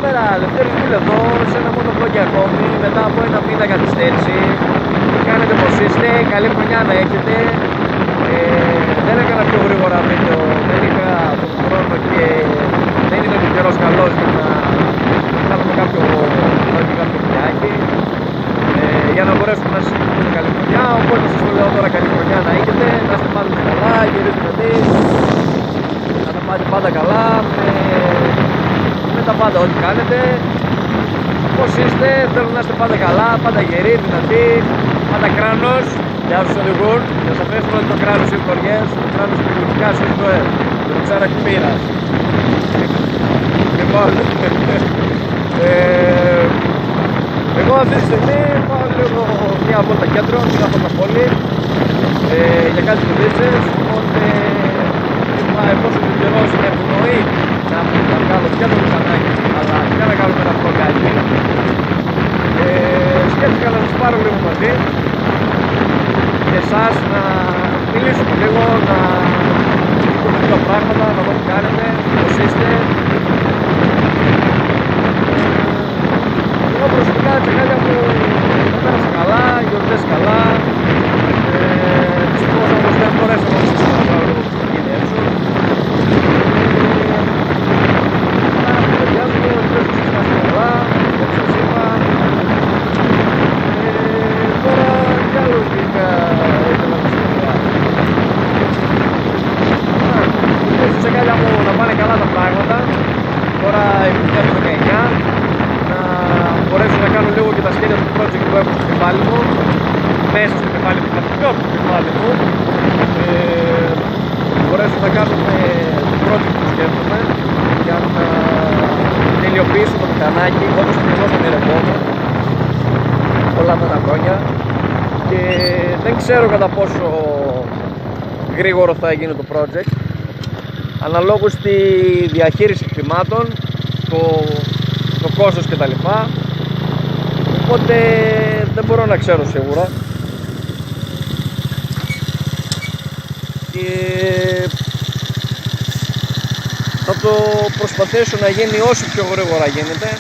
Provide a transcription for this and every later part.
Καλημέρα, Λευτέρης Βίλ εδώ, σε ένα μοτοβλόγιο ακόμη, μετά από ένα μήνα καθυστέρηση. Τι κάνετε, πως είστε, καλή χρονιά να έχετε. Δεν έκανα πιο γρήγορα βίντεο, δεν είχα τον χρόνο και δεν είναι ο καιρός καλός για να κάνουμε κάποιο βιντεάκι. Για να μπορέσουμε να συζητήσουμε καλή χρονιά, οπότε σας το λέω τώρα καλή χρονιά να έχετε, να είστε πάντα καλά, γυρίζετε δεις, να τα πάτε πάντα καλά, με τα πάντα ό,τι κάνετε. Πώς είστε, θέλω να είστε πάντα καλά, πάντα γεροί, δυνατοί, πάντα κράνος, για όσους οδηγούν, για σας αφήσουμε ότι το κράνος είναι χωριές, το κράνος είναι πολιτικά στις ζωές, το ξέρω έχει μοίρας. Λοιπόν, εγώ αυτή τη στιγμή πάω λίγο μια βόλτα κέντρο, μια βόλτα πόλη, για κάτι δουλίτσες, οπότε εφόσον ο καιρός με ευνοεί να βγάλω και το μηχανάκι, αλλά και να κάνουμε ένα vlogάκι, σκέφτηκα να σας πάρω λίγο μαζί και εσάς να μιλήσουμε λίγο, να πούμε δύο πράγματα, να δω τι κάνετε, πώς είστε. Εγώ προσωπικά τσεκάλια μου τα πέρασα καλά, γιορτές καλά. Δυστυχώς όμως δεν μπορέσαμε να βγάλω λίγο στην γίνει έξω. Παιδιά μου, ελπίζω ότι σας κάνετε καλά, όπως σας είπα. Τώρα κι άλλο ήθελα να σας πω. Ελπίζω τσεκάλια μου να πάνε καλά τα πράγματα. Τώρα η δουλειά του 19. Μπορέσω να κάνω λίγο και τα σχέδια του project που έχω στο κεφάλι μου, μέσα στο κεφάλι μου, πιο στο κεφάλι μου. Μπορέσω να κάνουμε το project που σκέφτομαι για να τελειοποιήσω το μηχανάκι όπως ακριβώς τον ερευόμαι όλα αυτά τα χρόνια, και δεν ξέρω κατά πόσο γρήγορο θα γίνει το project αναλόγως στη διαχείριση χρημάτων, το κόστος κτλ. Οπότε δεν μπορώ να ξέρω σίγουρα, και θα το προσπαθήσω να γίνει όσο πιο γρήγορα γίνεται.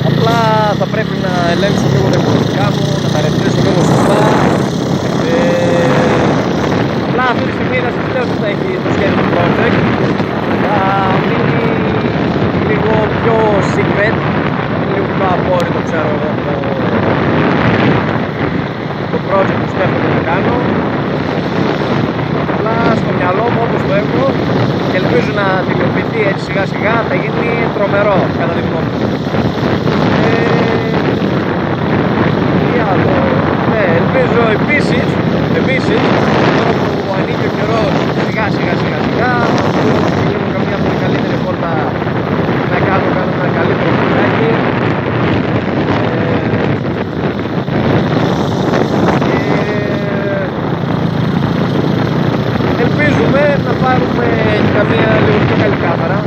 Απλά θα πρέπει να ελέγξω λίγο τα οικονομικά μου, να τα ρετρίσω λίγο σωστά. Απλά αυτή τη στιγμή να σας λέω ότι θα έχει το σχέδιο του project, θα μείνει λίγο πιο secret, λίγο πιο απόρριτο, ξέρω εγώ, το project που σκέφτομαι να κάνω. Απλά στο μυαλό μου όπως το έχω και ελπίζω να τελειοποιηθεί έτσι σιγά σιγά, θα γίνει τρομερό κατά τη γνώμη μου. Τι άλλο, ναι, ελπίζω επίσης τώρα που ανοίγει ο καιρός σιγά σιγά λίγο καμιά πολύ καλύτερη πόρτα να κάνω ένα καλύτερο βιντεάκι. Ελπίζουμε να πάρουμε καμία λίγο πιο καλή κάμερα,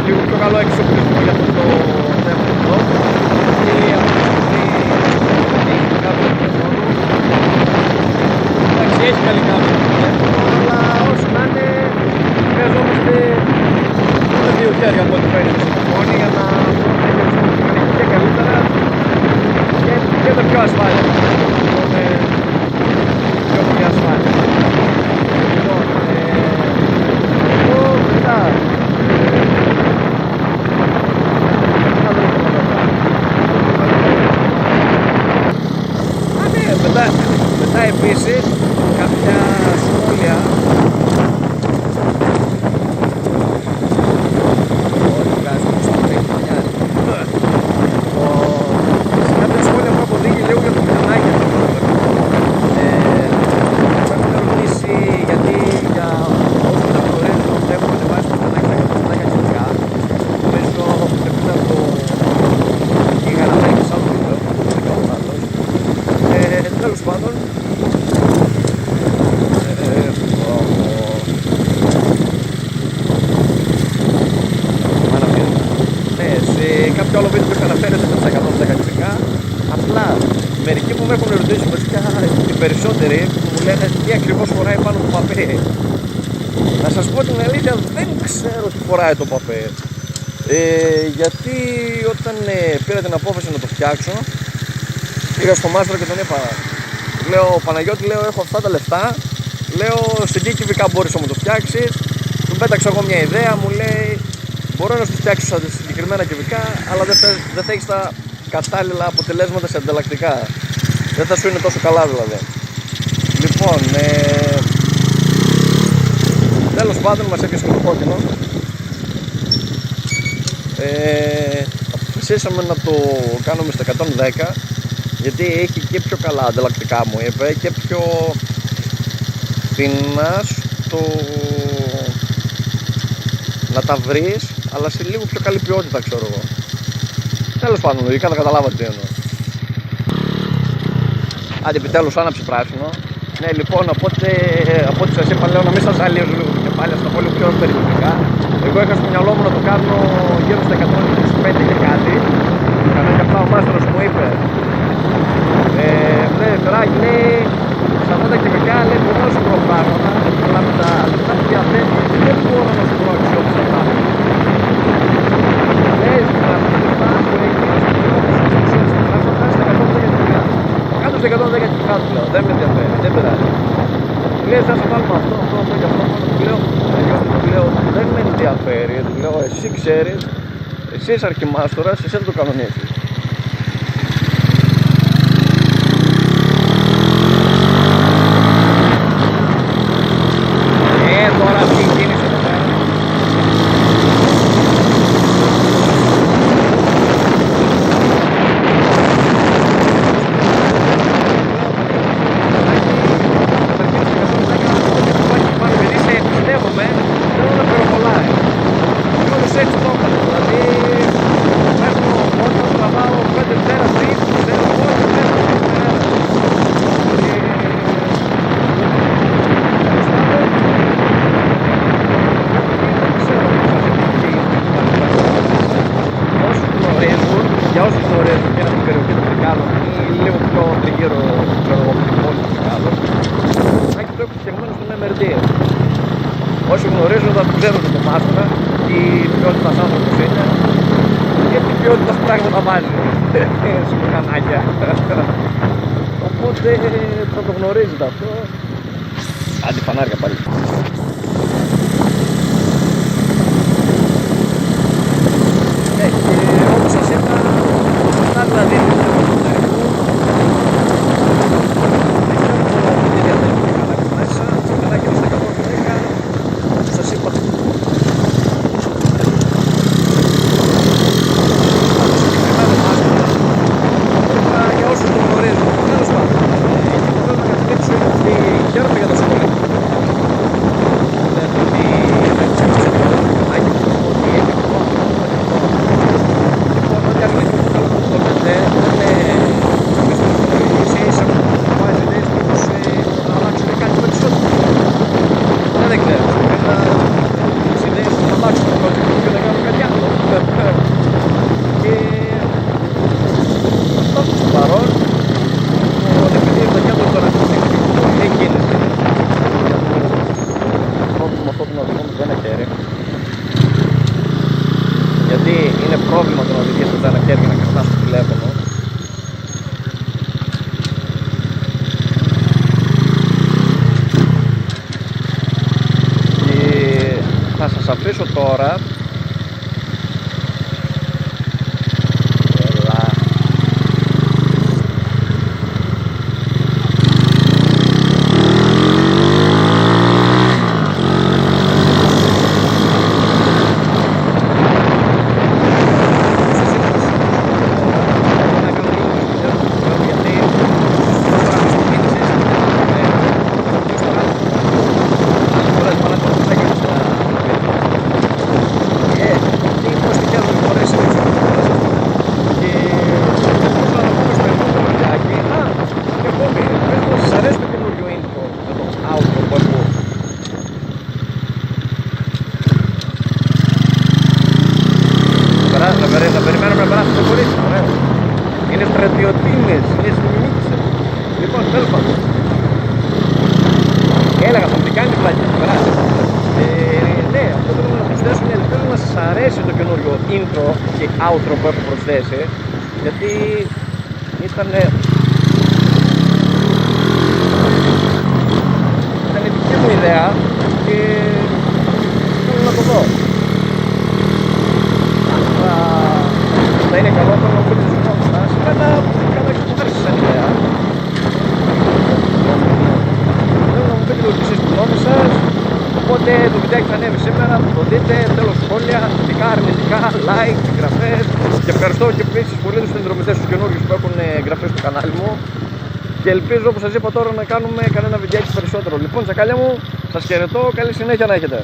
λίγο πιο καλό εξοπλισμό για αυτό το θέμα εδώ, γιατί αυτή τη στιγμή έχει κάποιο τηλεφώνο. Εντάξει, έχει καλή κάμερα το τηλέφωνο, αλλά όσο να είναι χρειαζόμαστε με δύο χέρια από ό,τι φαίνεται στο τηλεφώνι για να μπορούμε να και καλύτερα και με πιο ασφάλεια. Πιο ασφάλεια. Λοιπόν, εγώ μετά μετά επίσης κάποια σχόλια που έχω δει λίγο για το μηχανάκι αυτό. Πρέπει να ρωτήσει γιατί για όσοι δεν γνωρίζουν ότι έχουμε ανεβάσει το μηχανάκι στα κινητικά. Νομίζω πρέπει να το είχα να βρει σε άλλο βίντεο, τέλος πάντων. Σε κάποιο άλλο βίντεο που είχα αναφέρει στα 110 κινητικά. Απλά μερικοί που με έχουν ρωτήσει, βασικά οι περισσότεροι μου λένε τι ακριβώς φοράει πάνω το παπέ. Να σας πω την αλήθεια, δεν ξέρω τι φοράει το παπέ. Γιατί όταν πήρα την απόφαση να το φτιάξω, πήγα στο μάστρο και τον είπα, λέω Παναγιώτη, λέω έχω αυτά τα λεφτά, λέω σε τι κυβικά μπορείς να μου το φτιάξεις. Του πέταξα εγώ μια ιδέα, μου λέει μπορώ να σου φτιάξω σε συγκεκριμένα κυβικά, αλλά δεν θα έχεις τα κατάλληλα αποτελέσματα σε ανταλλακτικά. Δεν θα σου είναι τόσο καλά δηλαδή. Λοιπόν, τέλος πάντων μας έπιασε το κόκκινο. Αποφασίσαμε να το κάνουμε στα 110, γιατί έχει και πιο καλά ανταλλακτικά μου είπε και πιο φθηνά να τα βρεις, αλλά σε λίγο πιο καλή ποιότητα ξέρω εγώ. Τέλος πάντων, λογικά θα καταλάβατε τι εννοώ. Άντε επιτέλους άναψε πράσινο. Ναι, λοιπόν, από ό,τι σας είπα, λέω να μην σας ζαλίζω λίγο και πάλι, στα πολύ πιο περιοδικά. Εγώ είχα στο μυαλό μου να το κάνω γύρω στα 125 και κάτι. Κανένα απλά ο μάστρος μου είπε λέει Φεράκη, λέει σε αυτά τα κυβικά, λέει μπορώ να σου βρω πράγματα, αλλά με τα λεφτά που διαθέτει δεν μπορώ να σου βρω αξιόπιστα πράγματα. Λέει να μην λεφτά που έχει πράγματα στα 110 κυβικά. Κάτω στα 110 κυβικά του λέω, δεν με ενδιαφέρει, δεν πειράζει. Λέει θα σε βάλουμε αυτό και αυτό, του λέω του λέω δεν με ενδιαφέρει, του λέω εσύ ξέρεις, εσύ είσαι αρχιμάστορας, εσύ θα το κανονίσεις. Τώρα αυτή η κίνηση εδώ πέρα. Πιστεύουμε, θέλω να περοπολάει. Όλος έτσι το έκανε, δηλαδή παίρνω μόνο, τραβάω 5 τέρα πριν, δεν έχω μόνο για όσους γνωρίζουν και την περιοχή του Τρικάλων ή λίγο πιο τριγύρω από την πόλη του Τρικάλων, έχει το έχω φτιαγμένο στον MRD. Όσοι γνωρίζουν θα ξέρουν το μάστορα, τι ποιότητα άνθρωπος είναι και τι ποιότητα πράγματα βάζει σε μηχανάκια. Οπότε θα το γνωρίζετε αυτό. Άντε φανάρια πάλι. Και όπως σας είπα, αυτά δηλαδή είναι το εξωτερικό. Δεν ξέρω πολλά τι διαθέτει το μέσα, το κανάκι είναι στα 110, όπως σας είπα. Για όσους το γνωρίζουν, τέλος πάντων, θέλω να καταδείξω ότι χαίρομαι για το σχολείο. Γιατί είναι πρόβλημα το να οδηγήσεις με ένα χέρι και να κρατάς το τηλέφωνο. Και θα σας αφήσω τώρα. και outro που έχω προσθέσει, γιατί ήταν η δική μου ιδέα και θέλω να το δω. Θα είναι καλό, θέλω να μου πείτε τη γνώμη σας. Εμένα και μου άρεσε σαν ιδέα. Θέλω να μου πείτε εσείς τη γνώμη σας. Οπότε το βιντεάκι θα ανέβει σήμερα, θα το δείτε, θέλω σχόλια, θετικά, αρνητικά, like, εγγραφές. Και ευχαριστώ και επίσης πολύ τους συνδρομητές τους καινούριους που έχουν εγγραφές στο κανάλι μου. Και ελπίζω, όπως σας είπα τώρα, να κάνουμε κανένα βιντεάκι περισσότερο. Λοιπόν, τσακάλια μου, σας χαιρετώ, καλή συνέχεια να έχετε.